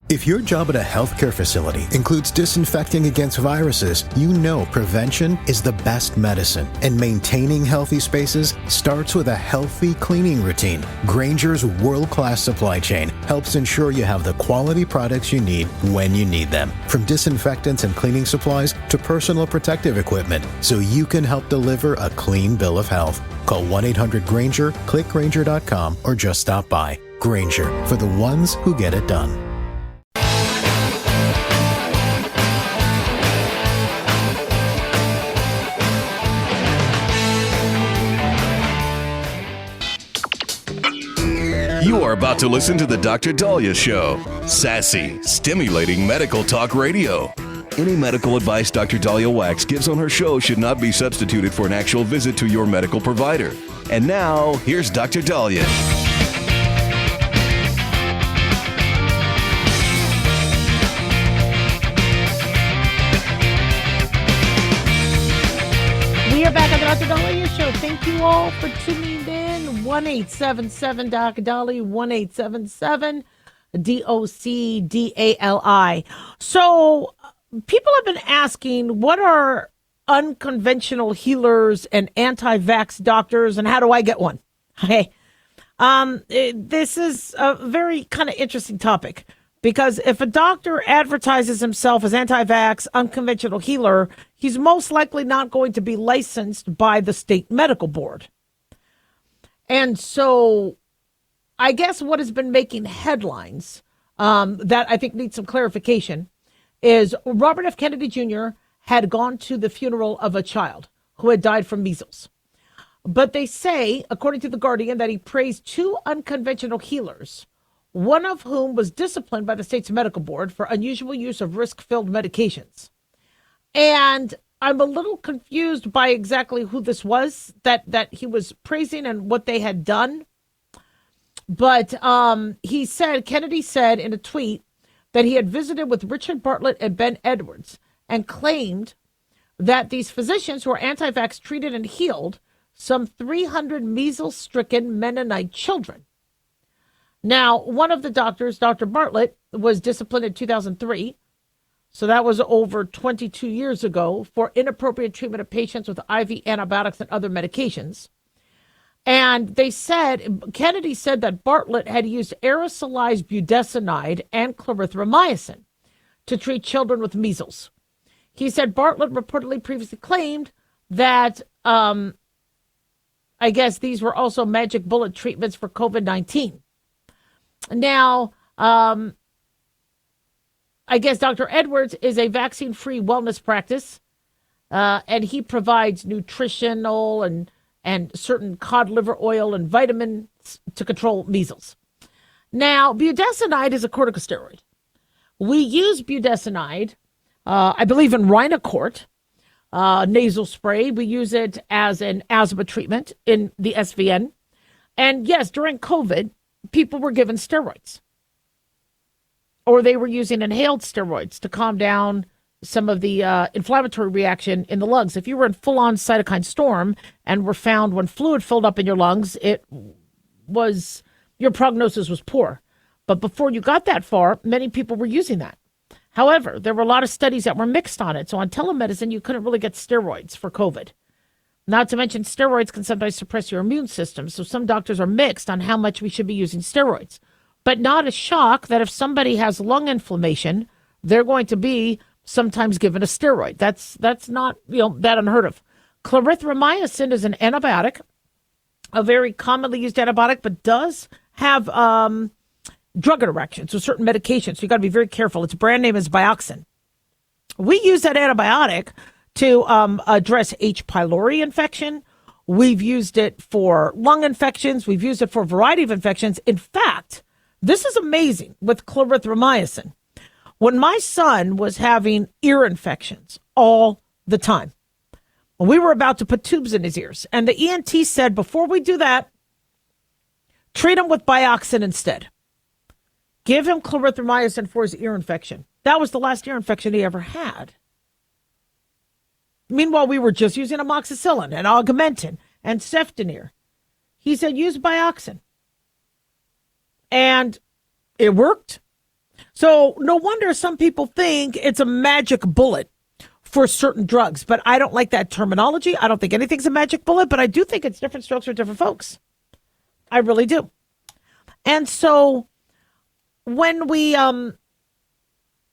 If your job at a healthcare facility includes disinfecting against viruses, you know prevention is the best medicine, and maintaining healthy spaces starts with a healthy cleaning routine. Grainger's world-class supply chain helps ensure you have the quality products you need when you need them, from disinfectants and cleaning supplies to personal protective equipment, so you can help deliver a clean bill of health. Call 1-800-GRAINGER, click Grainger.com, or just stop by. Grainger, for the ones who get it done. You are about to listen to the Dr. Daliah Show. Sassy, stimulating medical talk radio. Any medical advice Dr. Daliah Wax gives on her show should not be substituted for an actual visit to your medical provider. And now, here's Dr. Daliah. We are back on the Dr. Daliah Show. Thank you all for tuning in. 1-877-Doc-Dali, 1-877-DOC-DALI. So people have been asking, what are unconventional healers and anti-vax doctors, and how do I get one? Hey, this is a very kind of interesting topic, because if a doctor advertises himself as anti-vax, unconventional healer, he's most likely not going to be licensed by the state medical board. And so I guess what has been making headlines that I think needs some clarification is Robert F. Kennedy Jr. had gone to the funeral of a child who had died from measles. But they say, according to The Guardian, that he praised two unconventional healers, one of whom was disciplined by the state's medical board for unusual use of risk-filled medications. And I'm a little confused by exactly who this was that he was praising and what they had done. But Kennedy said in a tweet that he had visited with Richard Bartlett and Ben Edwards and claimed that these physicians who are anti-vax treated and healed some 300 measles-stricken Mennonite children. Now, one of the doctors, Dr. Bartlett, was disciplined in 2003. So that was over 22 years ago, for inappropriate treatment of patients with IV antibiotics and other medications. And Kennedy said that Bartlett had used aerosolized budesonide and clarithromycin to treat children with measles. He said Bartlett reportedly previously claimed that, I guess these were also magic bullet treatments for COVID-19. Now, I guess Dr. Edwards is a vaccine-free wellness practice, and he provides nutritional and certain cod liver oil and vitamins to control measles. Now, budesonide is a corticosteroid. We use budesonide, I believe, in Rhinocort, nasal spray. We use it as an asthma treatment in the SVN. And yes, during COVID, people were given steroids, or they were using inhaled steroids to calm down some of the inflammatory reaction in the lungs. If you were in full-on cytokine storm and were found when fluid filled up in your lungs, your prognosis was poor. But before you got that far, many people were using that. However, there were a lot of studies that were mixed on it. So on telemedicine, you couldn't really get steroids for COVID. Not to mention, steroids can sometimes suppress your immune system. So some doctors are mixed on how much we should be using steroids. But not a shock that if somebody has lung inflammation, they're going to be sometimes given a steroid. That's not that unheard of. Clarithromycin is an antibiotic, a very commonly used antibiotic, but does have drug interactions with certain medications. So you got to be very careful. Its brand name is Bioxin. We use that antibiotic to address H. pylori infection. We've used it for lung infections. We've used it for a variety of infections. In fact, this is amazing with clarithromycin. When my son was having ear infections all the time, we were about to put tubes in his ears, and the ENT said, before we do that, treat him with Bioxin instead. Give him clarithromycin for his ear infection. That was the last ear infection he ever had. Meanwhile, we were just using amoxicillin and augmentin and ceftonir. He said, use Bioxin. And it worked So no wonder some people think it's a magic bullet for certain drugs, but I don't like that terminology. I don't think anything's a magic bullet, but I do think it's different strokes for different folks. I really do. And so when we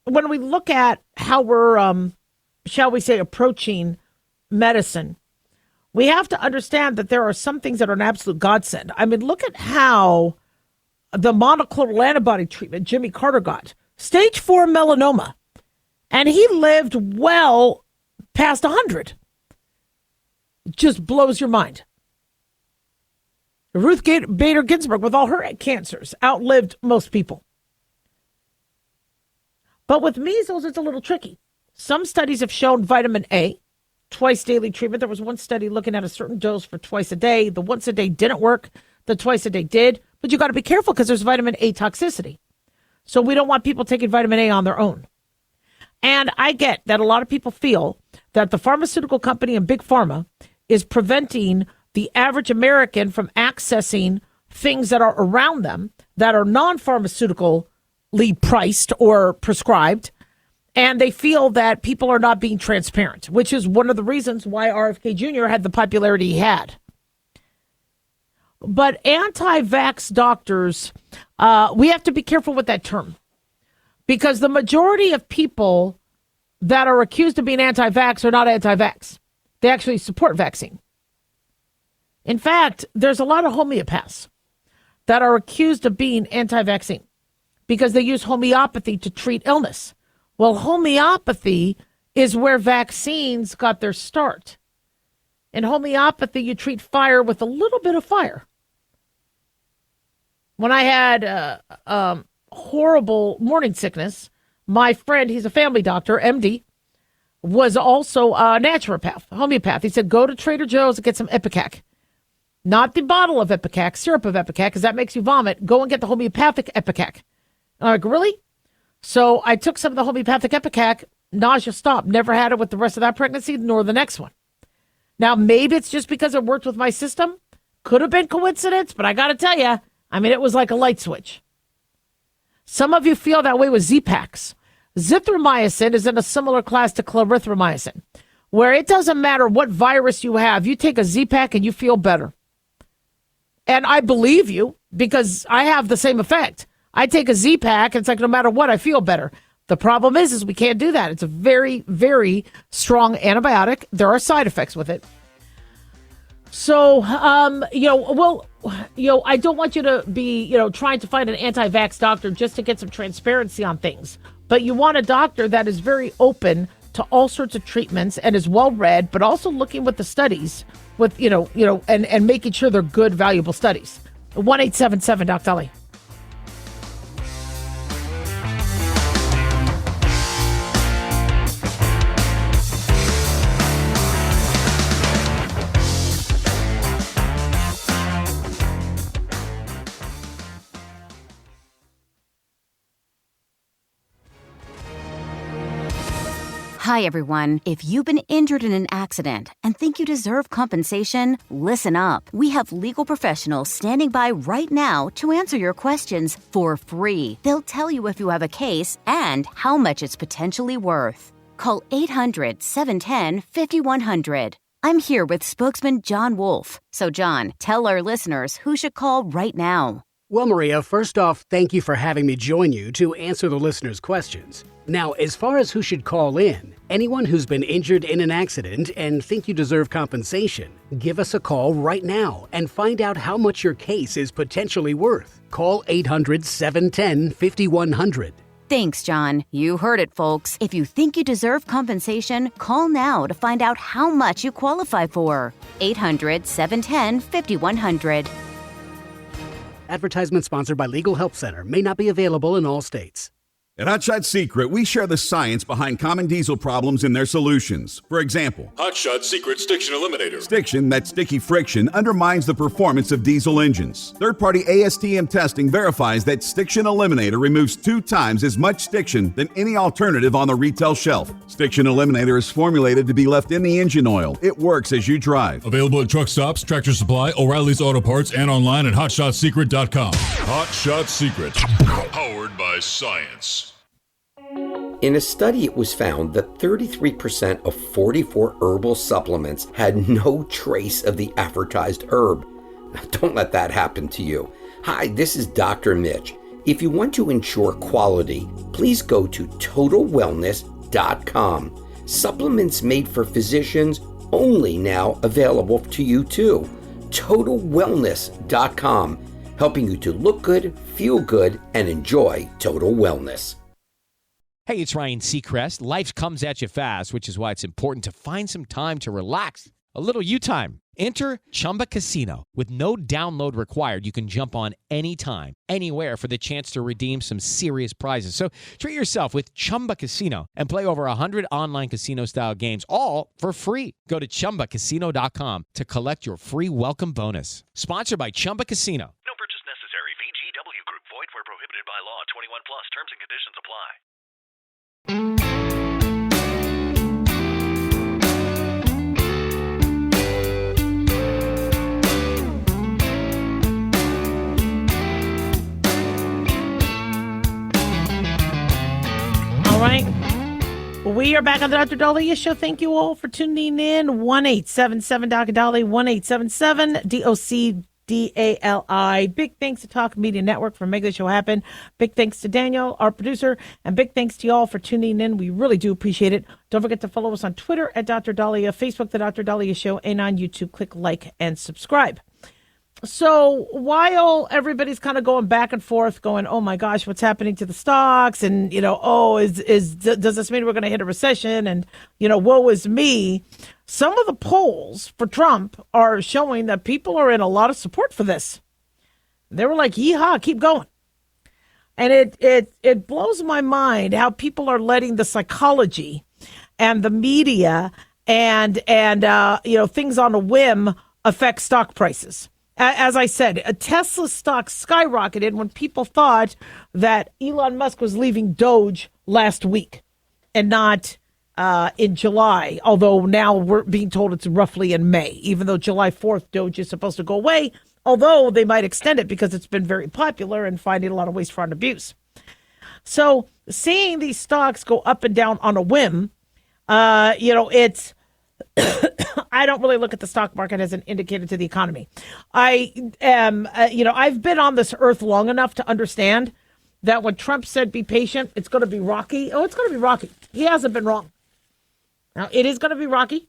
look at how we're shall we say approaching medicine, we have to understand that there are some things that are an absolute godsend. I mean, look at how the monoclonal antibody treatment Jimmy Carter got. Stage 4 melanoma. And he lived well past 100. Just blows your mind. Ruth Bader Ginsburg, with all her cancers, outlived most people. But with measles, it's a little tricky. Some studies have shown vitamin A, twice daily treatment. There was one study looking at a certain dose for twice a day. The once a day didn't work. The twice a day did. But you got to be careful because there's vitamin A toxicity. So we don't want people taking vitamin A on their own. And I get that a lot of people feel that the pharmaceutical company and big pharma is preventing the average American from accessing things that are around them that are non-pharmaceutically priced or prescribed. And they feel that people are not being transparent, which is one of the reasons why RFK Jr. had the popularity he had. But anti-vax doctors, we have to be careful with that term, because the majority of people that are accused of being anti-vax are not anti-vax. They actually support vaccine. In fact, there's a lot of homeopaths that are accused of being anti-vaccine because they use homeopathy to treat illness. Well, homeopathy is where vaccines got their start. In homeopathy, you treat fire with a little bit of fire. When I had horrible morning sickness, my friend, he's a family doctor, MD, was also a naturopath, a homeopath. He said, go to Trader Joe's and get some Ipecac. Not the bottle of Ipecac, syrup of Ipecac, because that makes you vomit. Go and get the homeopathic Ipecac. I'm like, really? So I took some of the homeopathic Ipecac, nausea stopped. Never had it with the rest of that pregnancy, nor the next one. Now, maybe it's just because it worked with my system. Could have been coincidence, but I got to tell you, I mean, it was like a light switch. Some of you feel that way with Z-Paks. Zithromycin is in a similar class to clarithromycin, where it doesn't matter what virus you have. You take a Z-Pak and you feel better. And I believe you because I have the same effect. I take a Z-Pak and it's like no matter what, I feel better. The problem is we can't do that. It's a very, very strong antibiotic. There are side effects with it. So, I don't want you to be, trying to find an anti-vax doctor just to get some transparency on things. But you want a doctor that is very open to all sorts of treatments and is well-read, but also looking with the studies with, and making sure they're good, valuable studies. 1-877 Doc Daliah. Hi, everyone. If you've been injured in an accident and think you deserve compensation, listen up. We have legal professionals standing by right now to answer your questions for free. They'll tell you if you have a case and how much it's potentially worth. Call 800-710-5100. I'm here with spokesman John Wolf. So, John, tell our listeners who should call right now. Well, Maria, first off, thank you for having me join you to answer the listeners' questions. Now, as far as who should call in, anyone who's been injured in an accident and think you deserve compensation, give us a call right now and find out how much your case is potentially worth. Call 800-710-5100. Thanks, John. You heard it, folks. If you think you deserve compensation, call now to find out how much you qualify for. 800-710-5100. Advertisement sponsored by Legal Help Center. May not be available in all states. At Hotshot Secret, we share the science behind common diesel problems and their solutions. For example, Hotshot Secret Stiction Eliminator. Stiction, that sticky friction, undermines the performance of diesel engines. Third-party ASTM testing verifies that Stiction Eliminator removes 2 times as much stiction than any alternative on the retail shelf. Stiction Eliminator is formulated to be left in the engine oil. It works as you drive. Available at truck stops, Tractor Supply, O'Reilly's Auto Parts, and online at HotShotSecret.com. Hotshot Secret. Powered by science. In a study, it was found that 33% of 44 herbal supplements had no trace of the advertised herb. Don't let that happen to you. Hi, this is Dr. Mitch. If you want to ensure quality, please go to TotalWellness.com. Supplements made for physicians only now available to you too. TotalWellness.com, helping you to look good, feel good, and enjoy total wellness. Hey, it's Ryan Seacrest. Life comes at you fast, which is why it's important to find some time to relax. A little you time. Enter Chumba Casino. With no download required, you can jump on anytime, anywhere for the chance to redeem some serious prizes. So treat yourself with Chumba Casino and play over 100 online casino-style games, all for free. Go to ChumbaCasino.com to collect your free welcome bonus. Sponsored by Chumba Casino. No purchase necessary. VGW Group. Void where prohibited by law. 21 plus. Terms and conditions apply. All right. We are back on the Dr. Daliah Show. Thank you all for tuning in. 1-877-Dr. 1-877-DOC-DALI. Big thanks to Talk Media Network for making the show happen. Big thanks to Daniel, our producer, and big thanks to y'all for tuning in. We really do appreciate it. Don't forget to follow us on Twitter at Dr. Daliah, Facebook, The Dr. Daliah Show, and on YouTube. Click like and subscribe. So while everybody's kind of going back and forth, going, oh my gosh, what's happening to the stocks? And, does this mean we're going to hit a recession? And, woe is me. Some of the polls for Trump are showing that people are in a lot of support for this. They were like, yeehaw, keep going. And it blows my mind how people are letting the psychology and the media and things on a whim affect stock prices. As I said, a Tesla stock skyrocketed when people thought that Elon Musk was leaving Doge last week and not in July, although now we're being told it's roughly in May, even though July 4th Doge is supposed to go away, although they might extend it because it's been very popular and finding a lot of waste, fraud, and abuse. So seeing these stocks go up and down on a whim, it's I don't really look at the stock market as an indicator to the economy. I am, I've been on this earth long enough to understand that when Trump said be patient, it's going to be rocky. Oh, it's going to be rocky. He hasn't been wrong. Now, it is going to be rocky.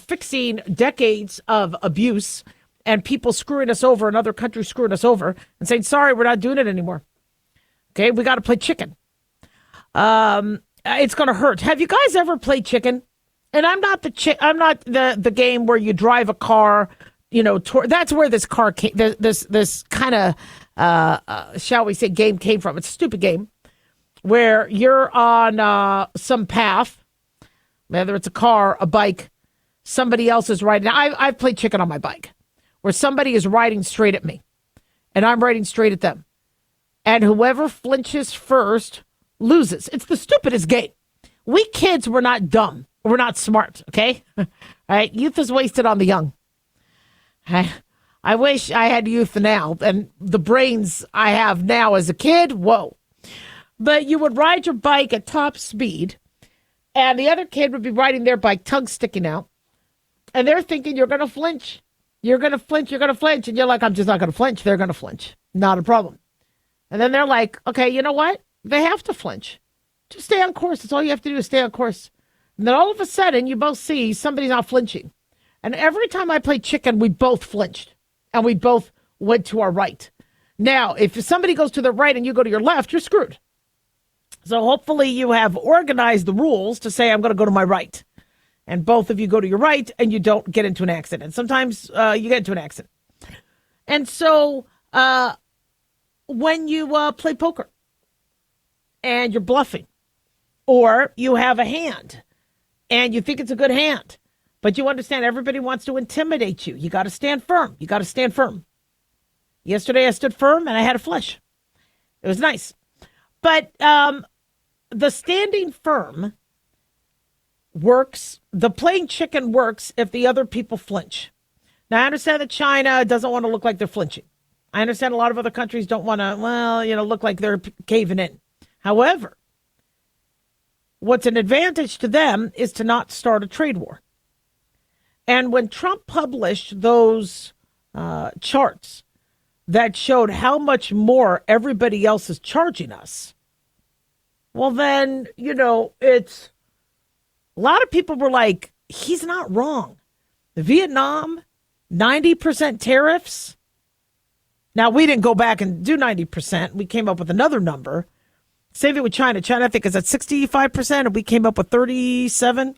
Fixing decades of abuse and people screwing us over and other countries screwing us over and saying, sorry, we're not doing it anymore. Okay, we got to play chicken. It's going to hurt. Have you guys ever played chicken? And I'm not the game where you drive a car, that's where this car came, this kind of, shall we say, game came from. It's a stupid game where you're on some path, whether it's a car, a bike, somebody else is riding. I've played chicken on my bike where somebody is riding straight at me and I'm riding straight at them. And whoever flinches first loses. It's the stupidest game. We kids were not dumb. We're not smart, okay? All right, youth is wasted on the young. I wish I had youth now and the brains I have now as a kid. Whoa. But you would ride your bike at top speed, and the other kid would be riding their bike, tongue sticking out, and they're thinking you're going to flinch. You're going to flinch. You're going to flinch. And you're like, I'm just not going to flinch. They're going to flinch. Not a problem. And then they're like, okay, you know what? They have to flinch. Just stay on course. That's all you have to do is stay on course. And then all of a sudden, you both see somebody's not flinching. And every time I played chicken, we both flinched. And we both went to our right. Now, if somebody goes to the right and you go to your left, you're screwed. So hopefully you have organized the rules to say, I'm going to go to my right. And both of you go to your right and you don't get into an accident. Sometimes you get into an accident. And so when you play poker, and you're bluffing. Or you have a hand and you think it's a good hand, but you understand everybody wants to intimidate you. You got to stand firm. You got to stand firm. Yesterday I stood firm and I had a flush. It was nice. But the standing firm works. The playing chicken works if the other people flinch. Now, I understand that China doesn't want to look like they're flinching. I understand a lot of other countries don't want to, look like they're caving in. However, what's an advantage to them is to not start a trade war. And when Trump published those charts that showed how much more everybody else is charging us, well, then, it's a lot of people were like, he's not wrong. Vietnam, 90% tariffs. Now, we didn't go back and do 90%. We came up with another number. Same thing with China. China, I think, is at 65%, and we came up with 37.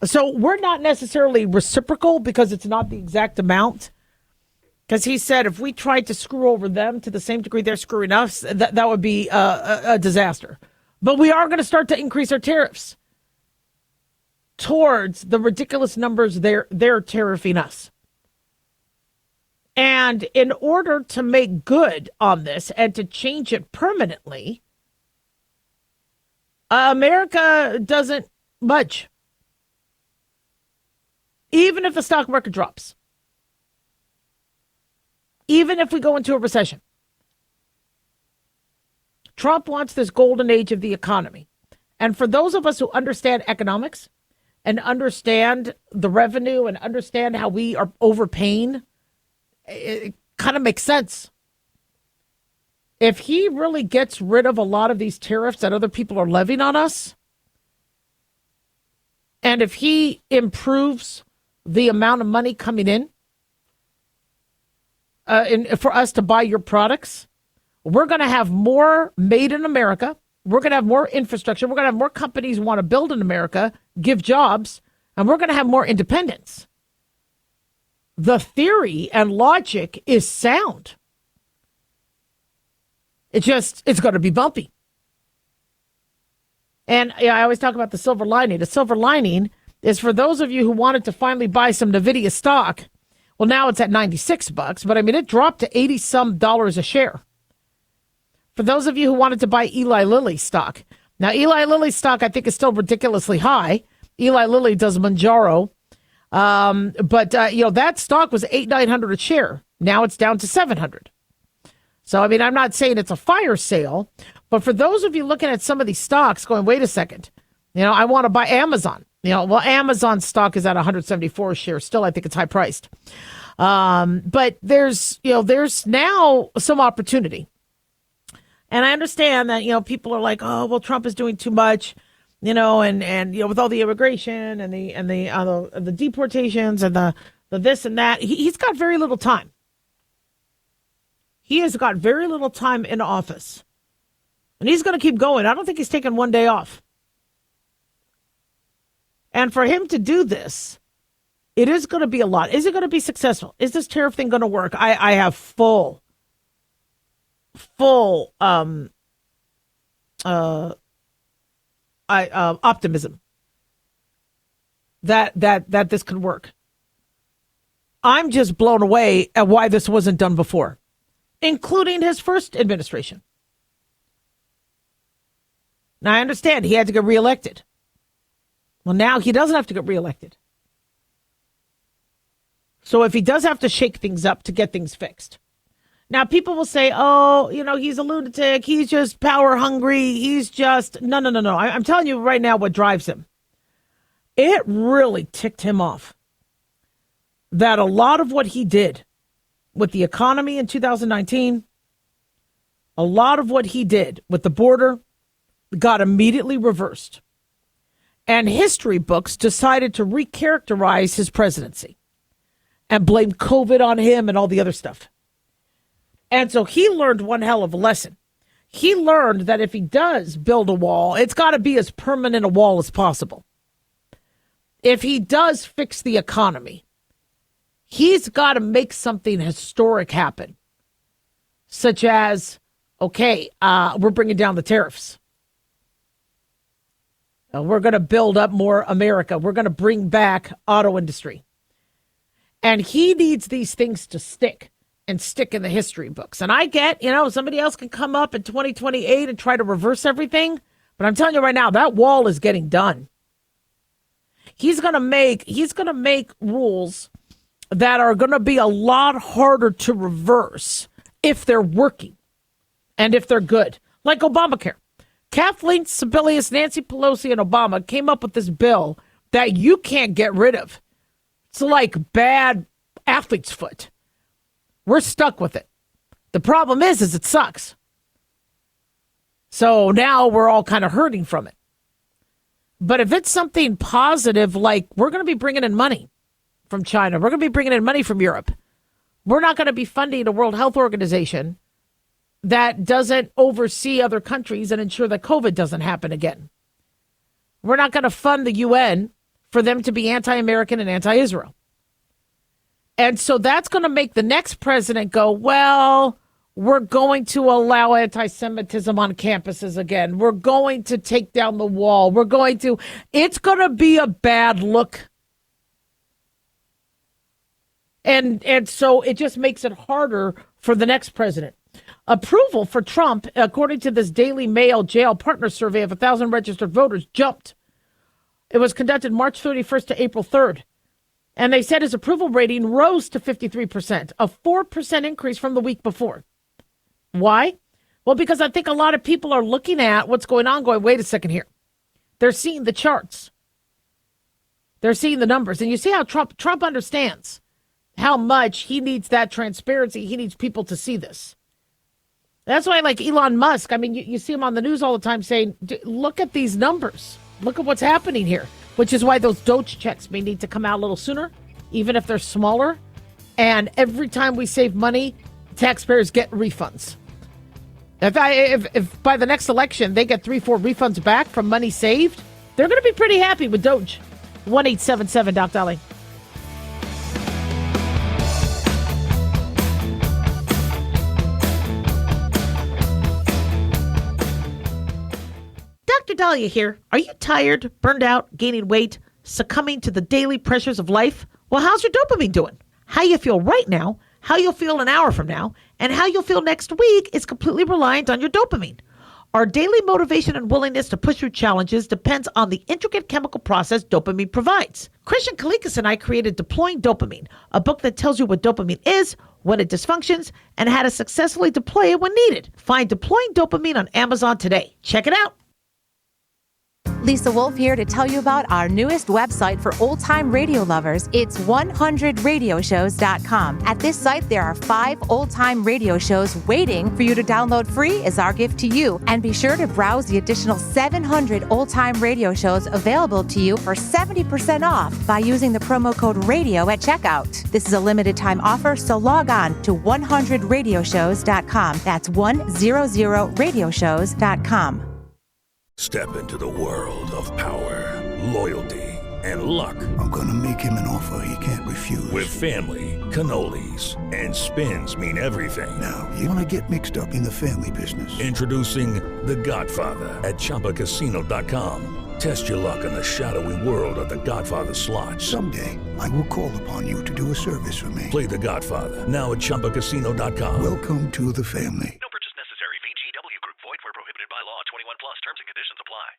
So we're not necessarily reciprocal because it's not the exact amount. Because he said if we tried to screw over them to the same degree they're screwing us, that would be a disaster. But we are going to start to increase our tariffs towards the ridiculous numbers they're tariffing us. And in order to make good on this and to change it permanently, America doesn't budge. Even if the stock market drops. Even if we go into a recession. Trump wants this golden age of the economy. And for those of us who understand economics and understand the revenue and understand how we are overpaying, it kind of makes sense. If he really gets rid of a lot of these tariffs that other people are levying on us, and if he improves the amount of money coming in for us to buy your products, we're going to have more made in America. We're going to have more infrastructure. We're going to have more companies who want to build in America, give jobs, and we're going to have more independence. The theory and logic is sound. It's going to be bumpy. And I always talk about the silver lining. The silver lining is for those of you who wanted to finally buy some NVIDIA stock. Well, now it's at $96, but it dropped to $80-some a share. For those of you who wanted to buy Eli Lilly stock. Now, Eli Lilly stock, I think, is still ridiculously high. Eli Lilly does Mounjaro. But that stock was $800-900 a share. Now it's down to $700. So, I'm not saying it's a fire sale, but for those of you looking at some of these stocks going, wait a second, I want to buy Amazon. Amazon stock is at $174 a share. Still, I think it's high priced. But there's now some opportunity. And I understand that, people are like, oh, well, Trump is doing too much. And with all the immigration and the deportations and the this and that, he's got very little time. He has got very little time in office. And he's going to keep going. I don't think he's taking one day off. And for him to do this, it is going to be a lot. Is it going to be successful? Is this tariff thing going to work? I have full optimism that this can work. I'm just blown away at why this wasn't done before, including his first administration. Now, I understand he had to get reelected. Well, now he doesn't have to get reelected. So if he does have to shake things up to get things fixed. Now, people will say, oh, he's a lunatic. He's just power hungry. He's just, no. I'm telling you right now what drives him. It really ticked him off that a lot of what he did with the economy in 2019, a lot of what he did with the border got immediately reversed. And history books decided to recharacterize his presidency and blame COVID on him and all the other stuff. And so he learned one hell of a lesson. He learned that if he does build a wall, it's got to be as permanent a wall as possible. If he does fix the economy, he's got to make something historic happen. Such as, okay, we're bringing down the tariffs. We're going to build up more America. We're going to bring back auto industry. And he needs these things to stick and stick in the history books. And I get, somebody else can come up in 2028 and try to reverse everything. But I'm telling you right now, that wall is getting done. He's going to make rules that are going to be a lot harder to reverse if they're working and if they're good. Like Obamacare. Kathleen Sebelius, Nancy Pelosi, and Obama came up with this bill that you can't get rid of. It's like bad athlete's foot. We're stuck with it. The problem is it sucks. So now we're all kind of hurting from it. But if it's something positive, like we're going to be bringing in money from China, we're going to be bringing in money from Europe. We're not going to be funding the World Health Organization that doesn't oversee other countries and ensure that COVID doesn't happen again. We're not going to fund the UN for them to be anti-American and anti-Israel. And so that's going to make the next president go, well, we're going to allow anti-Semitism on campuses again. We're going to take down the wall. It's going to be a bad look. And so it just makes it harder for the next president. Approval for Trump, according to this Daily Mail jail partner survey of 1,000 registered voters, jumped. It was conducted March 31st to April 3rd. And they said his approval rating rose to 53%, a 4% increase from the week before. Why? Well, because I think a lot of people are looking at what's going on going, wait a second here. They're seeing the charts. They're seeing the numbers. And you see how Trump understands how much he needs that transparency. He needs people to see this. That's why, like Elon Musk, I mean, you see him on the news all the time saying, look at these numbers. Look at what's happening here, which is why those Doge checks may need to come out a little sooner, even if they're smaller. And every time we save money, taxpayers get refunds. If by the next election they get 3-4 refunds back from money saved, they're going to be pretty happy with Doge. 1-877 Doc Daliah. Dr. Daliah here. Are you tired, burned out, gaining weight, succumbing to the daily pressures of life? Well, how's your dopamine doing? How you feel right now, how you'll feel an hour from now, and how you'll feel next week is completely reliant on your dopamine. Our daily motivation and willingness to push through challenges depends on the intricate chemical process dopamine provides. Christian Kalikas and I created Deploying Dopamine, a book that tells you what dopamine is, when it dysfunctions, and how to successfully deploy it when needed. Find Deploying Dopamine on Amazon today. Check it out. Lisa Wolf here to tell you about our newest website for old-time radio lovers. It's 100radioshows.com. At this site, there are 5 old-time radio shows waiting for you to download free as our gift to you. And be sure to browse the additional 700 old-time radio shows available to you for 70% off by using the promo code RADIO at checkout. This is a limited-time offer, so log on to 100radioshows.com. That's 100radioshows.com. Step into the world of power, loyalty, and luck. I'm gonna make him an offer he can't refuse. With family, cannolis, and spins mean everything. Now, you wanna get mixed up in the family business. Introducing The Godfather at ChumbaCasino.com. Test your luck in the shadowy world of The Godfather slot. Someday, I will call upon you to do a service for me. Play The Godfather now at ChumbaCasino.com. Welcome to the family. No purchase necessary. VGW Group. Void where prohibited by law. 21 plus. Terms and conditions apply.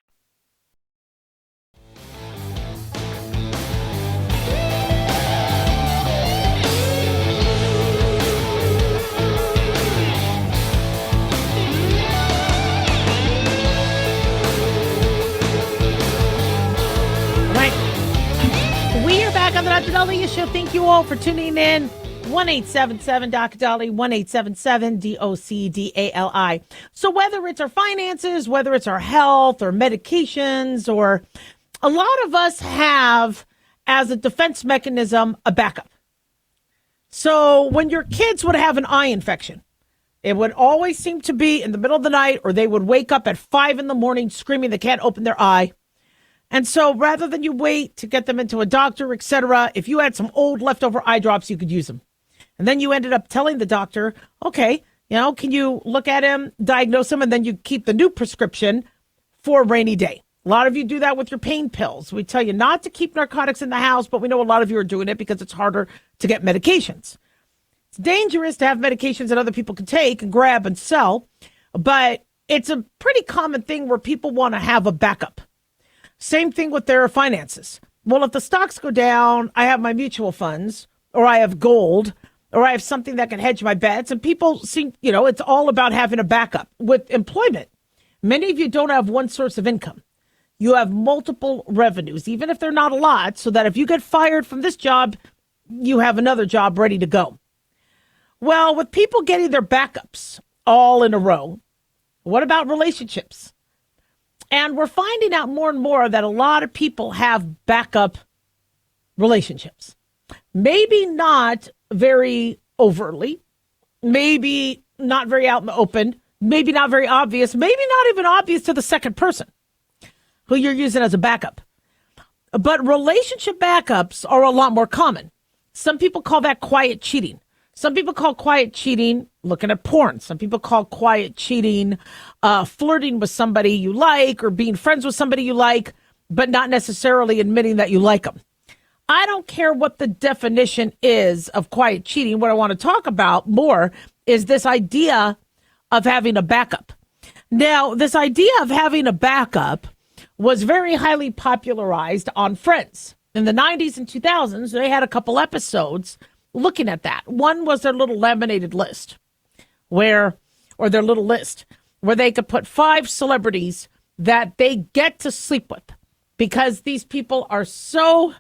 We are back on the Dr. Daliah Show. Thank you all for tuning in. 1-877 Dr. Daliah, 1-877 DOCDALI. So whether it's our finances, whether it's our health or medications, or a lot of us have as a defense mechanism a backup. So when your kids would have an eye infection, it would always seem to be in the middle of the night, or they would wake up at 5 a.m. screaming they can't open their eye. And so rather than you wait to get them into a doctor, etc., if you had some old leftover eye drops, you could use them. And then you ended up telling the doctor, okay, can you look at him, diagnose him, and then you keep the new prescription for a rainy day. A lot of you do that with your pain pills. We tell you not to keep narcotics in the house, but we know a lot of you are doing it because it's harder to get medications. It's dangerous to have medications that other people can take and grab and sell, but it's a pretty common thing where people want to have a backup. Same thing with their finances. Well, if the stocks go down, I have my mutual funds, or I have gold, or I have something that can hedge my bets. And people seem, it's all about having a backup. With employment, many of you don't have one source of income. You have multiple revenues, even if they're not a lot, so that if you get fired from this job, you have another job ready to go. Well, with people getting their backups all in a row, what about relationships? And we're finding out more and more that a lot of people have backup relationships. Maybe not very overtly, maybe not very out in the open, maybe not very obvious, maybe not even obvious to the second person who you're using as a backup. But relationship backups are a lot more common. Some people call that quiet cheating. Some people call quiet cheating looking at porn. Some people call quiet cheating flirting with somebody you like or being friends with somebody you like, but not necessarily admitting that you like them. I don't care what the definition is of quiet cheating. What I want to talk about more is this idea of having a backup. Now, this idea of having a backup was very highly popularized on Friends. In the 90s and 2000s, they had a couple episodes looking at that. One was their little laminated list where they could put 5 celebrities that they get to sleep with because these people are so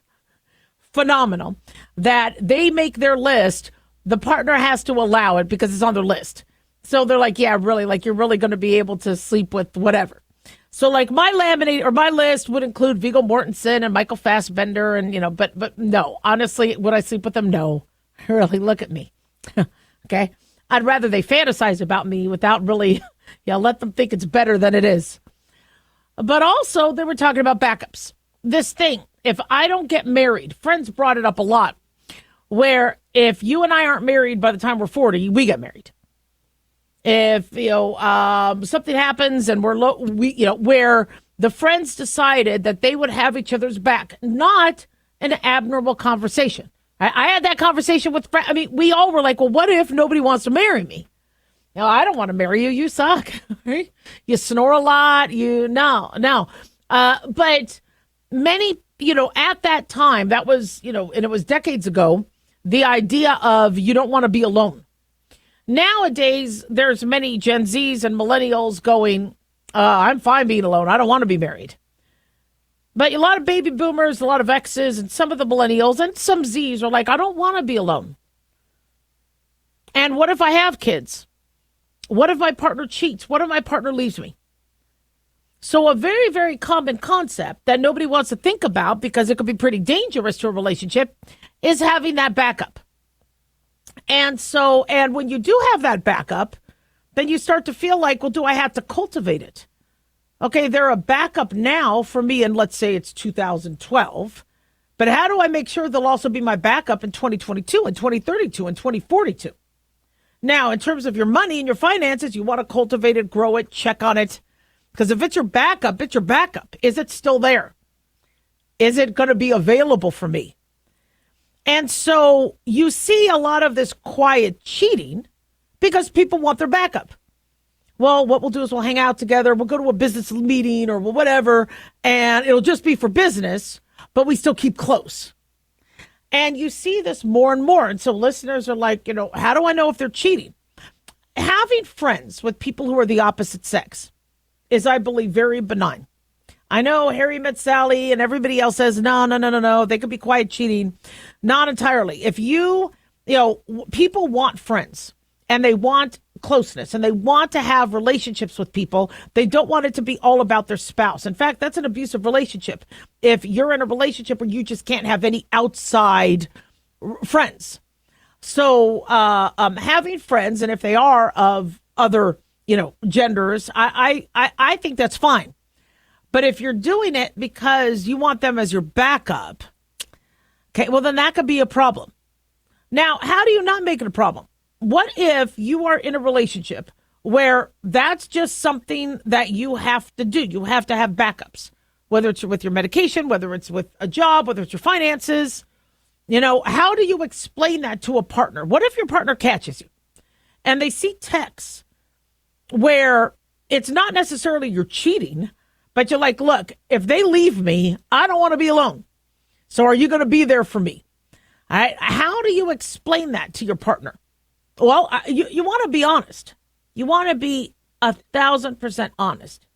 phenomenal that they make their list. The partner has to allow it because it's on their list. So they're like, yeah, really, like you're really going to be able to sleep with whatever. So like my list would include Viggo Mortensen and Michael Fassbender and, but no, honestly, would I sleep with them? No, really, look at me. Okay. I'd rather they fantasize about me without really, let them think it's better than it is. But also they were talking about backups. This thing, if I don't get married, Friends brought it up a lot, where if you and I aren't married by the time we're 40, we get married. If, something happens and where the friends decided that they would have each other's back, not an abnormal conversation. I had that conversation with friends. I mean, we all were like, well, what if nobody wants to marry me? No, I don't want to marry you. You suck. Right? You snore a lot. No. But many, at that time, that was, and it was decades ago, the idea of you don't want to be alone. Nowadays, there's many Gen Zs and millennials going, I'm fine being alone. I don't want to be married. But a lot of baby boomers, a lot of X's, and some of the millennials and some Zs are like, I don't want to be alone. And what if I have kids? What if my partner cheats? What if my partner leaves me? So a very, very common concept that nobody wants to think about because it could be pretty dangerous to a relationship is having that backup. And when you do have that backup, then you start to feel like, well, do I have to cultivate it? Okay, they're a backup now for me, and let's say it's 2012. But how do I make sure they'll also be my backup in 2022 and 2032 and 2042? Now, in terms of your money and your finances, you want to cultivate it, grow it, check on it. Because if it's your backup, it's your backup. Is it still there? Is it going to be available for me? And so you see a lot of this quiet cheating because people want their backup. Well, what we'll do is we'll hang out together. We'll go to a business meeting or whatever, and it'll just be for business, but we still keep close. And you see this more and more. And so listeners are like, how do I know if they're cheating? Having friends with people who are the opposite sex is, I believe, very benign. I know Harry met Sally and everybody else says, no. They could be quiet cheating. Not entirely. If people want friends and they want closeness and they want to have relationships with people. They don't want it to be all about their spouse. In fact, that's an abusive relationship. If you're in a relationship where you just can't have any outside friends. So having friends, and if they are of other, genders, I think that's fine. But if you're doing it because you want them as your backup, okay, well, then that could be a problem. Now, how do you not make it a problem? What if you are in a relationship where that's just something that you have to do? You have to have backups. whether it's with your medication, whether it's with a job, whether it's your finances. You know, how do you explain that to a partner? What if your partner catches you and they see texts where it's not necessarily you're cheating, but you're like, look, if they leave me, I don't want to be alone. So are you going to be there for me? All right. How do you explain that to your partner? Well, you want to be honest. You want to be 1,000% honest.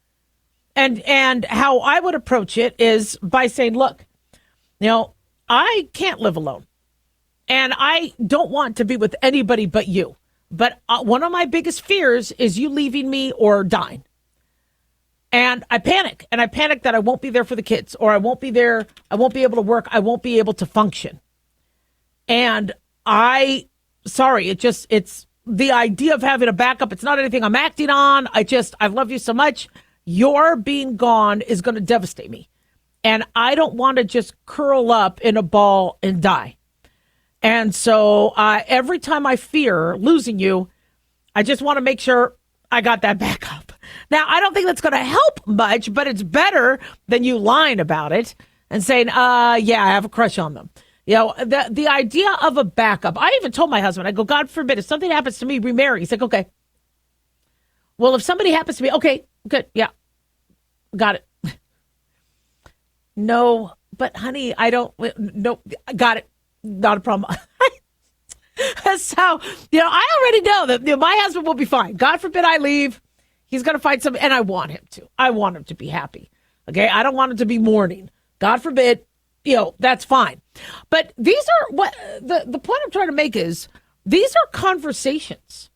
And how I would approach it is by saying, look, you know, I can't live alone. And I don't want to be with anybody but you. But one of my biggest fears is you leaving me or dying. And I panic. And I panic that I won't be there for the kids, or I won't be there. I won't be able to work. I won't be able to function. And it's the idea of having a backup. It's not anything I'm acting on. I love you so much. Your being gone is going to devastate me. And I don't want to just curl up in a ball and die. And so every time I fear losing you, I just want to make sure I got that backup. Now, I don't think that's going to help much, but it's better than you lying about it and saying, yeah, I have a crush on them. You know, the idea of a backup. I even told my husband, I go, God forbid, if something happens to me, remarry. He's like, okay. Well, if somebody happens to me, okay, good. Yeah, got it. No, but honey, no, got it. Not a problem. So, you know, I already know that my husband will be fine. God forbid I leave. He's going to find somebody, and I want him to. I want him to be happy. Okay. I don't want him to be mourning. God forbid, you know, that's fine. But these are what the point I'm trying to make is these are conversations.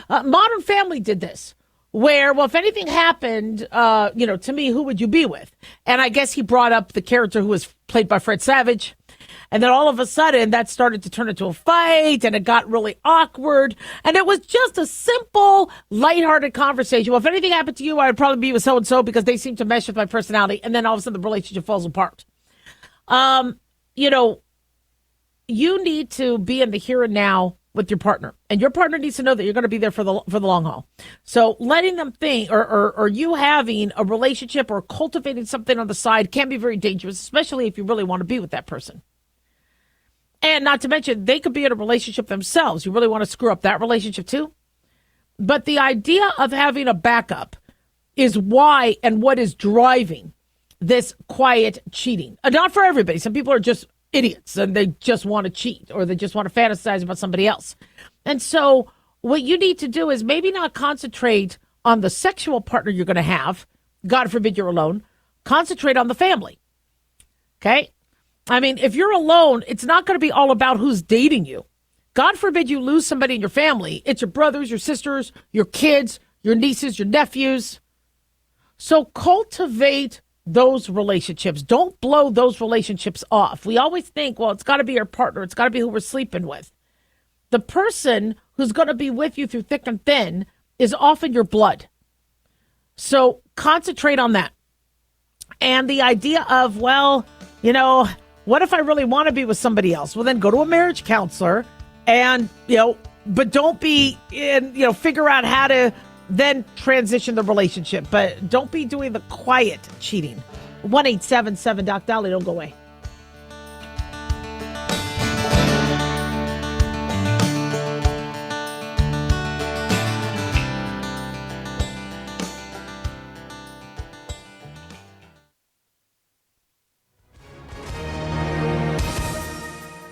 Modern Family did this. Where, well, if anything happened, to me, who would you be with? And I guess he brought up the character who was played by Fred Savage. And then all of a sudden that started to turn into a fight and it got really awkward. And it was just a simple, lighthearted conversation. Well, if anything happened to you, I would probably be with so-and-so because they seem to mesh with my personality. And then all of a sudden the relationship falls apart. You need to be in the here and now with your partner, and your partner needs to know that you're going to be there for the long haul. So letting them think or you having a relationship or cultivating something on the side can be very dangerous, especially if you really want to be with that person. And not to mention, they could be in a relationship themselves. You really want to screw up that relationship too? But the idea of having a backup is why and what is driving this quiet cheating. Not for everybody. Some people are just idiots and they just want to cheat or they just want to fantasize about somebody else. And so what you need to do is maybe not concentrate on the sexual partner you're going to have. God forbid you're alone. Concentrate on the family. Okay? I mean, if you're alone, it's not going to be all about who's dating you. God forbid you lose somebody in your family. It's your brothers, your sisters, your kids, your nieces, your nephews. So cultivate those relationships. Don't blow those relationships off. We always think, well, it's got to be our partner. It's got to be who we're sleeping with. The person who's going to be with you through thick and thin is often your blood. So concentrate on that. And the idea of, well, what if I really want to be with somebody else? Well, then go to a marriage counselor and, but don't be figure out how to then transition the relationship. But don't be doing the quiet cheating. 1-877 Doc Daliah, don't go away.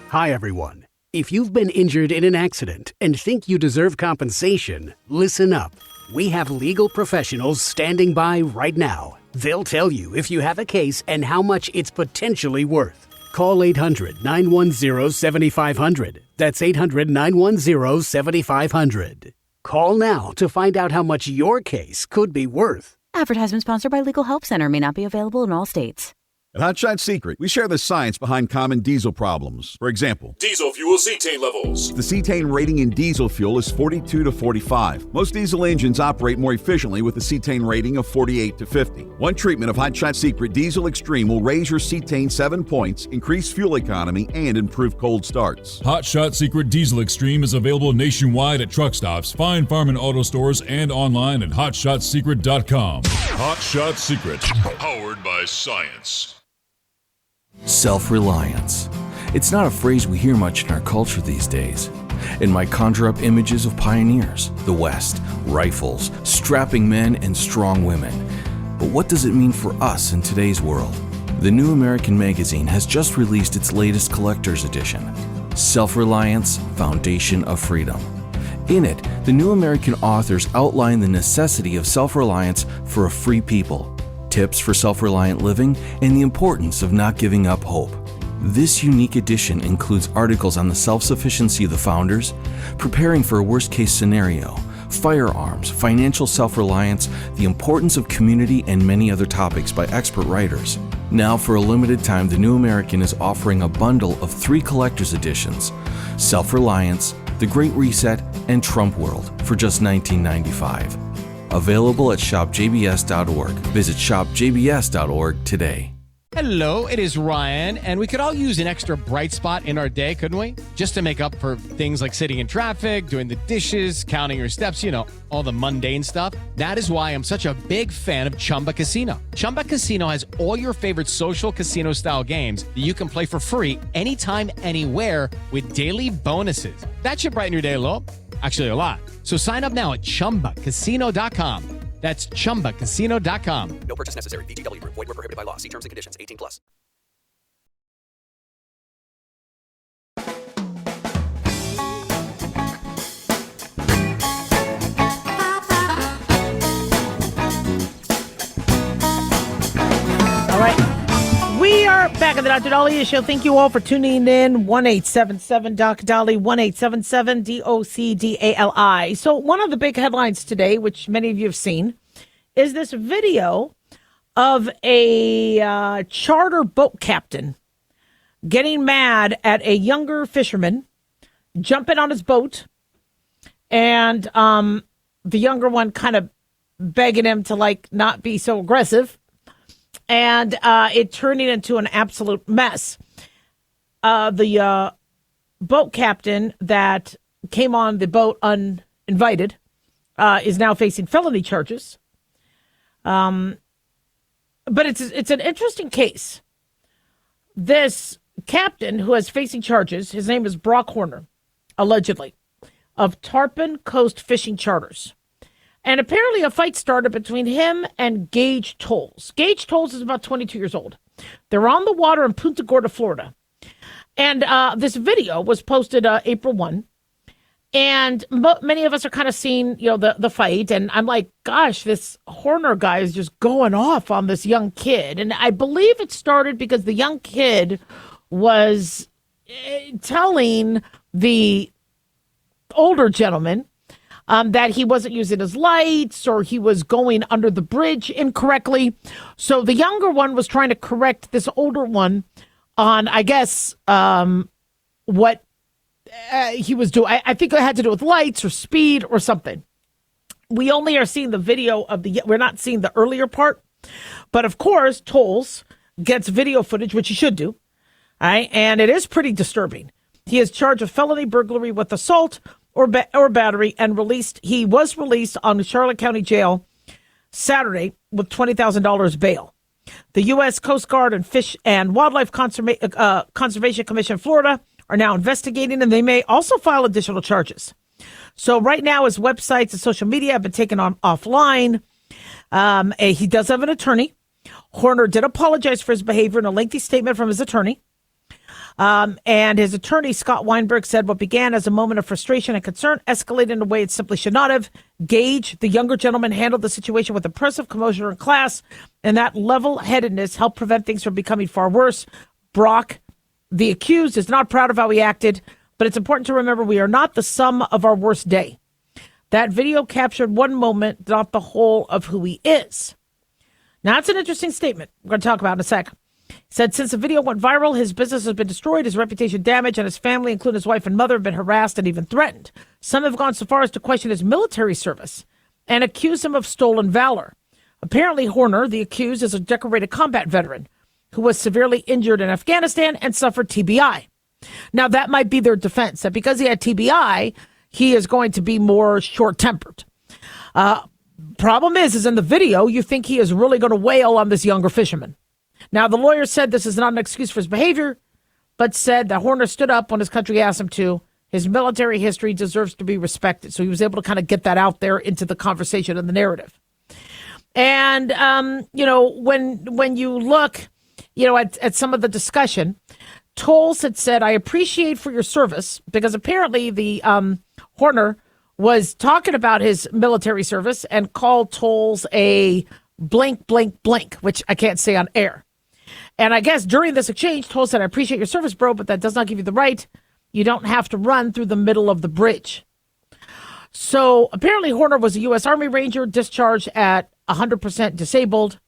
Hi, everyone. If you've been injured in an accident and think you deserve compensation, listen up. We have legal professionals standing by right now. They'll tell you if you have a case and how much it's potentially worth. Call 800-910-7500. That's 800-910-7500. Call now to find out how much your case could be worth. Advertisement sponsored by Legal Help Center may not be available in all states. At Hot Shot Secret, we share the science behind common diesel problems. For example, Diesel fuel cetane levels. the cetane rating in diesel fuel is 42 to 45. Most diesel engines operate more efficiently with a cetane rating of 48 to 50. One treatment of Hot Shot Secret Diesel Extreme will raise your cetane 7 points, increase fuel economy, and improve cold starts. Hot Shot Secret Diesel Extreme is available nationwide at truck stops, fine farm and auto stores, and online at hotshotsecret.com. Hot Shot Secret, powered by science. Self-reliance. It's not a phrase we hear much in our culture these days. It might conjure up images of pioneers, the West, rifles, strapping men, and strong women. But what does it mean for us in today's world? The New American Magazine has just released its latest collector's edition, Self-Reliance, Foundation of Freedom. In it, the New American authors outline the necessity of self-reliance for a free people, tips for self-reliant living, and the importance of not giving up hope. This unique edition includes articles on the self-sufficiency of the founders, preparing for a worst-case scenario, firearms, financial self-reliance, the importance of community, and many other topics by expert writers. Now, for a limited time, the New American is offering a bundle of 3 collector's editions, Self-Reliance, The Great Reset, and Trump World, for just $19.95. Available at shopjbs.org. Visit shopjbs.org today. Hello, it is Ryan, and we could all use an extra bright spot in our day, couldn't we? Just to make up for things like sitting in traffic, doing the dishes, counting your steps, all the mundane stuff. That is why I'm such a big fan of Chumba Casino. Chumba Casino has all your favorite social casino-style games that you can play for free anytime, anywhere with daily bonuses. That should brighten your day a little. Actually, a lot. So sign up now at ChumbaCasino.com. That's ChumbaCasino.com. No purchase necessary. VGW Group. Void where prohibited by law. See terms and conditions. 18 plus. All right. We are back at the Dr. Daliah Show. Thank you all for tuning in. 1-877-DOC-DALI, 1-877-DOC-DALI. So one of the big headlines today, which many of you have seen, is this video of a charter boat captain getting mad at a younger fisherman, jumping on his boat, and the younger one kind of begging him to not be so aggressive. And it turning into an absolute mess. The boat captain that came on the boat uninvited is now facing felony charges. But it's an interesting case. This captain who is facing charges, his name is Brock Horner, allegedly, of Tarpon Coast Fishing Charters. And apparently a fight started between him and Gage Tolles. Gage Tolles is about 22 years old. They're on the water in Punta Gorda, Florida. And this video was posted April 1. And many of us are kind of seeing, the fight. And I'm like, gosh, this Horner guy is just going off on this young kid. And I believe it started because the young kid was telling the older gentleman that he wasn't using his lights or he was going under the bridge incorrectly. So the younger one was trying to correct this older one on, I guess, what he was doing. I think it had to do with lights or speed or something. We only are seeing the video of we're not seeing the earlier part. But of course, Tolles gets video footage, which he should do. All right, and it is pretty disturbing. He is charged with felony burglary with assault or battery, and he was released on the Charlotte County Jail Saturday with $20,000 bail. The U.S. Coast Guard and Fish and Wildlife Conservation Commission Florida are now investigating, and they may also file additional charges. So right now, his websites and social media have been taken offline. He does have an attorney. Horner did apologize for his behavior in a lengthy statement from his attorney. And his attorney, Scott Weinberg, said what began as a moment of frustration and concern escalated in a way it simply should not have. Gage, the younger gentleman, handled the situation with impressive composure and class, and that level-headedness helped prevent things from becoming far worse. Brock, the accused, is not proud of how he acted, but it's important to remember we are not the sum of our worst day. That video captured one moment, not the whole of who he is. Now, that's an interesting statement we're going to talk about in a sec. Said since the video went viral, his business has been destroyed, his reputation damaged, and his family, including his wife and mother, have been harassed and even threatened. Some have gone so far as to question his military service and accuse him of stolen valor. Apparently, Horner, the accused, is a decorated combat veteran who was severely injured in Afghanistan and suffered TBI. Now, that might be their defense, that because he had TBI, he is going to be more short-tempered. Problem is in the video, you think he is really going to wail on this younger fisherman. Now, the lawyer said this is not an excuse for his behavior, but said that Horner stood up when his country asked him to. His military history deserves to be respected. So he was able to kind of get that out there into the conversation and the narrative. And, when you look, at some of the discussion, Tolles had said, I appreciate for your service, because apparently the Horner was talking about his military service and called Tolles a blank, blank, blank, which I can't say on air. And I guess during this exchange, Tolles said, I appreciate your service, bro, but that does not give you the right. You don't have to run through the middle of the bridge. So apparently Horner was a U.S. Army Ranger discharged at 100% disabled.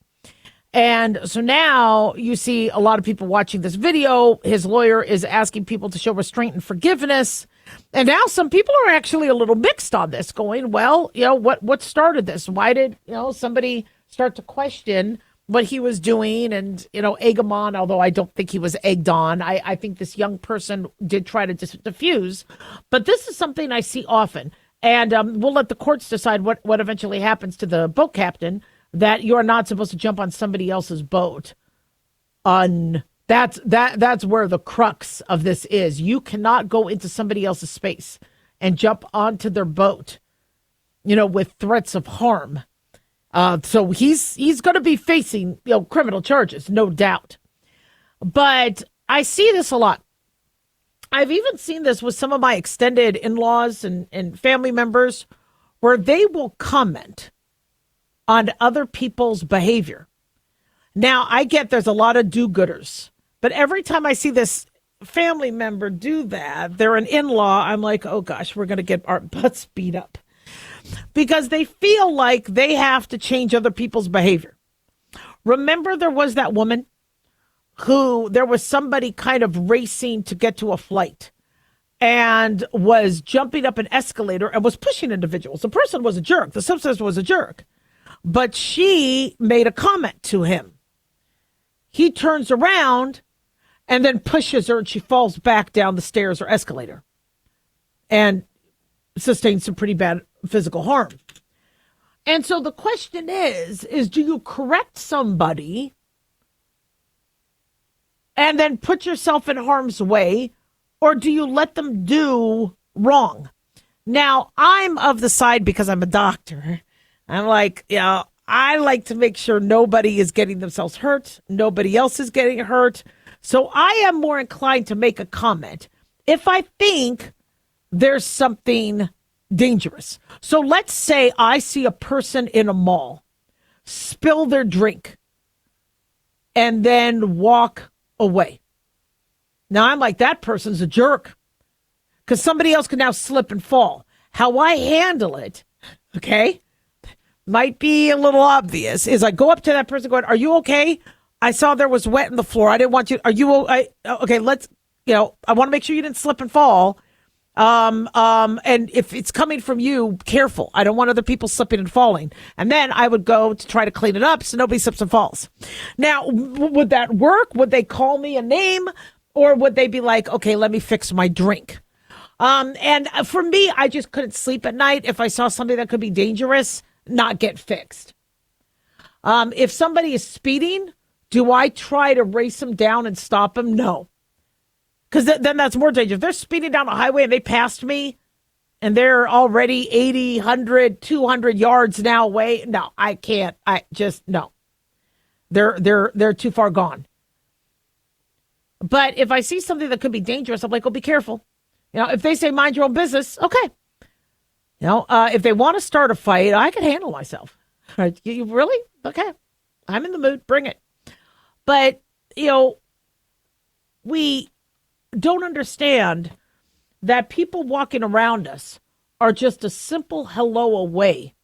And so now you see a lot of people watching this video. His lawyer is asking people to show restraint and forgiveness. And now some people are actually a little mixed on this, going, well, what started this? Why did, somebody start to question what he was doing and, egg him on, although I don't think he was egged on. I think this young person did try to diffuse. But this is something I see often. And we'll let the courts decide what eventually happens to the boat captain, that you're not supposed to jump on somebody else's boat. That's where the crux of this is. You cannot go into somebody else's space and jump onto their boat, with threats of harm. So he's going to be facing, criminal charges, no doubt. But I see this a lot. I've even seen this with some of my extended in-laws and family members, where they will comment on other people's behavior. Now, I get there's a lot of do-gooders, but every time I see this family member do that, they're an in-law, I'm like, oh gosh, we're going to get our butts beat up. Because they feel like they have to change other people's behavior. Remember, there was that woman who there was somebody kind of racing to get to a flight and was jumping up an escalator and was pushing individuals. The person was a jerk. The substance was a jerk. But she made a comment to him. He turns around and then pushes her, and she falls back down the stairs or escalator and sustains some pretty bad physical harm. And so the question is do you correct somebody and then put yourself in harm's way, or do you let them do wrong? Now, I'm of the side, because I'm a doctor, I'm like, I like to make sure nobody is getting themselves hurt, nobody else is getting hurt. So I am more inclined to make a comment if I think there's something dangerous. So let's say I see a person in a mall spill their drink and then walk away. Now I'm like, that person's a jerk, because somebody else can now slip and fall. How I handle it, okay, might be a little obvious, is I go up to that person going, are you okay? I saw there was wet in the floor. I didn't want you. Are you okay? Let's, I want to make sure you didn't slip and fall. And if it's coming from you, careful. I don't want other people slipping and falling. And then I would go to try to clean it up so nobody slips and falls. Now, would that work? Would they call me a name, or would they be like, okay, let me fix my drink? And for me, I just couldn't sleep at night if I saw something that could be dangerous not get fixed. If somebody is speeding, do I try to race them down and stop them? No. Because then that's more dangerous. If they're speeding down the highway and they passed me and they're already 80, 100, 200 yards now away, no, I can't. No. They're too far gone. But if I see something that could be dangerous, I'm like, oh, be careful. If they say mind your own business, okay. If they want to start a fight, I can handle myself. You really? Okay. I'm in the mood. Bring it. But, we don't understand that people walking around us are just a simple hello away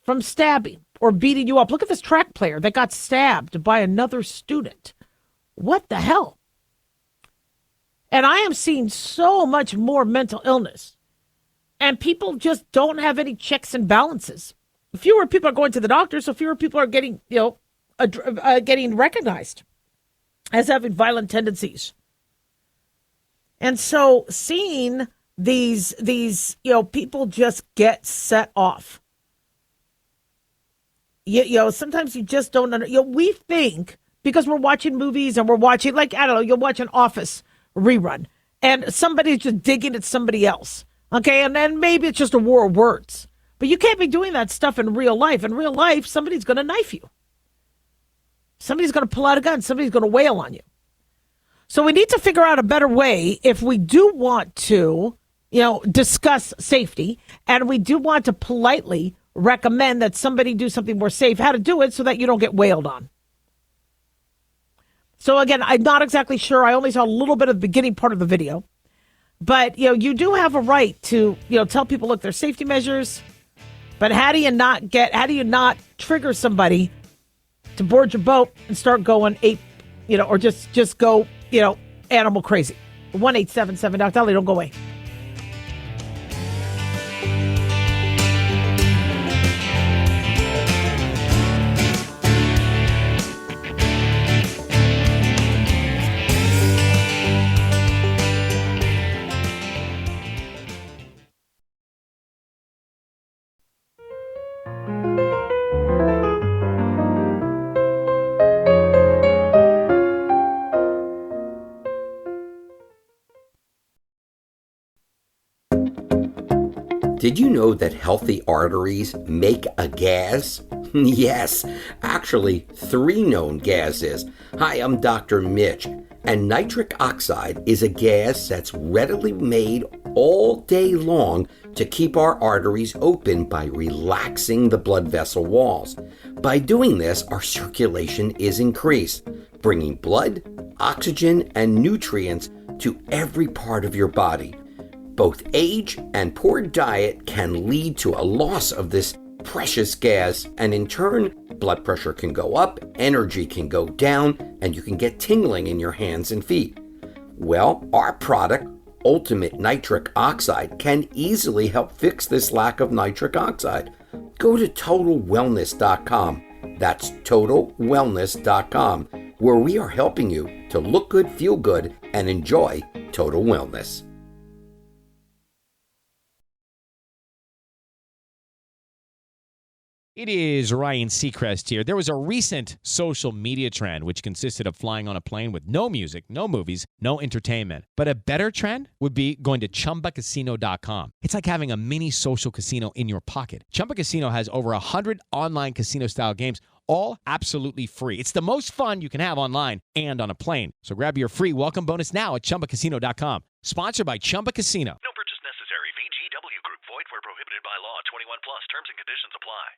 from stabbing or beating you up. Look at this track player that got stabbed by another student. What the hell? And I am seeing so much more mental illness. And people just don't have any checks and balances. Fewer people are going to the doctor, so fewer people are getting, getting recognized as having violent tendencies. And so seeing these people just get set off. Sometimes you just don't we think, because we're watching movies and we're watching, you'll watch an Office rerun and somebody's just digging at somebody else. Okay, and then maybe it's just a war of words. But you can't be doing that stuff in real life. In real life, somebody's going to knife you. Somebody's going to pull out a gun. Somebody's going to wail on you. So we need to figure out a better way if we do want to, discuss safety, and we do want to politely recommend that somebody do something more safe, how to do it so that you don't get wailed on. So again, I'm not exactly sure. I only saw a little bit of the beginning part of the video. But, you do have a right to, tell people, look, there's safety measures. But how do you not trigger somebody to board your boat and start going ape, or just go, animal crazy? 1-877-DOC-DALIAH, don't go away. Did you know that healthy arteries make a gas? Yes, actually 3 known gases. Hi, I'm Dr. Mitch, and nitric oxide is a gas that's readily made all day long to keep our arteries open by relaxing the blood vessel walls. By doing this, our circulation is increased, bringing blood, oxygen, and nutrients to every part of your body. Both age and poor diet can lead to a loss of this precious gas, and in turn, blood pressure can go up, energy can go down, and you can get tingling in your hands and feet. Well, our product, Ultimate Nitric Oxide, can easily help fix this lack of nitric oxide. Go to TotalWellness.com. That's TotalWellness.com, where we are helping you to look good, feel good, and enjoy total wellness. It is Ryan Seacrest here. There was a recent social media trend which consisted of flying on a plane with no music, no movies, no entertainment. But a better trend would be going to ChumbaCasino.com. It's like having a mini social casino in your pocket. Chumba Casino has over 100 online casino-style games, all absolutely free. It's the most fun you can have online and on a plane. So grab your free welcome bonus now at ChumbaCasino.com. Sponsored by Chumba Casino. No purchase necessary. VGW Group. Void where prohibited by law. 21 plus. Terms and conditions apply.